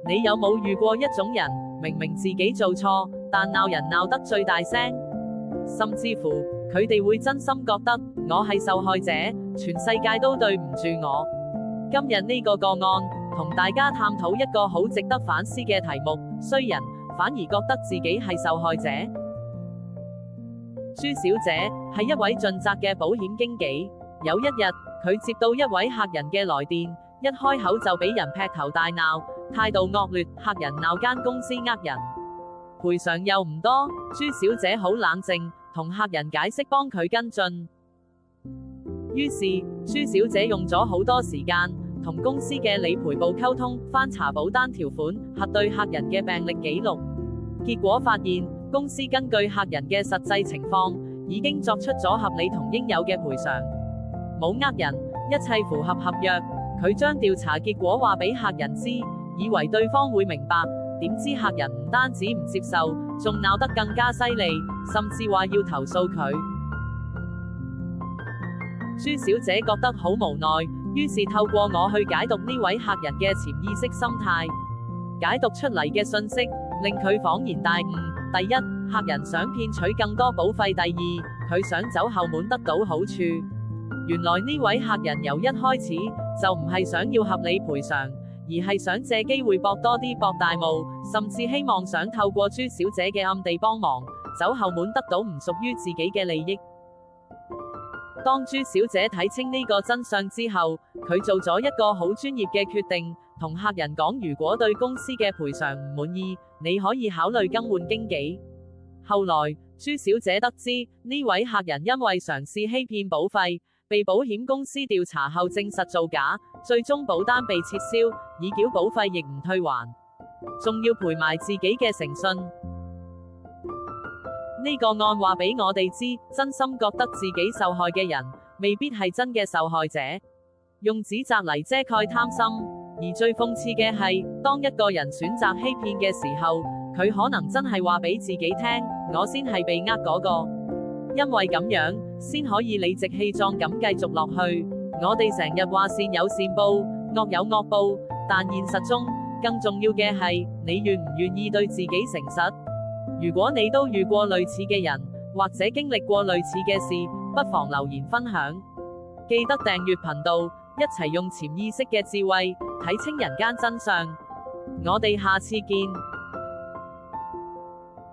你有冇遇過一種人，明明自己做錯，但鬧人鬧得最大聲，甚至乎佢哋會真心覺得我係受害者，全世界都對唔住我。今日呢個個案，同大家探討一個好值得反思嘅題目：衰人反而覺得自己係受害者。朱小姐係一位盡責嘅保險經紀，有一日佢接到一位客人嘅來電，一開口就俾人劈頭大鬧，態度惡劣，客人鬧間公司呃人，賠償又唔多。朱小姐好冷靜，同客人解釋幫佢跟進。於是朱小姐用咗好多時間同公司嘅理賠部溝通，翻查保單條款，核對客人嘅病歷記錄，結果發現公司根據客人嘅實際情況，已經作出咗合理同應有嘅賠償，冇呃人，一切符合合約。佢將調查結果話俾客人知，以為對方會明白，點知客人唔單止唔接受，仲鬧得更加犀利，甚至話要投訴佢。朱小姐覺得好無奈，於是透過我去解讀呢位客人嘅潛意識心態，解讀出嚟嘅信息令佢恍然大悟。第一，客人想騙取更多保費；第二，佢想走後門得到好處。原來呢位客人由一開始就唔係想要合理賠償，而係想借機會博多啲，博大霧，甚至希望想透過朱小姐嘅暗地幫忙，走後門得到唔屬於自己嘅利益。當朱小姐睇清呢個真相之後，佢做咗一個好專業嘅決定，同客人講，如果對公司嘅賠償唔滿意，你可以考慮更換經紀。後來朱小姐得知呢位客人因為嘗試欺騙保費，被保險公司調查後證實造假，最終保單被撤銷，已繳保費亦唔退還，仲要賠埋自己嘅誠信。呢個案話俾我哋知，真心覺得自己受害嘅人，未必係真嘅受害者，用指責嚟遮蓋貪心。而最諷刺嘅係，當一個人選擇欺騙嘅時候，佢可能真係話俾自己聽，我先係被呃嗰個，因為咁樣先可以理直氣壯咁繼續落去。我哋成日話善有善報，惡有惡報，但現實中更重要嘅係，你願唔願意對自己誠實？如果你都遇過類似嘅人，或者經歷過類似嘅事，不妨留言分享。記得訂閱頻道，一齊用潛意識嘅智慧睇清人間真相。我哋下次見。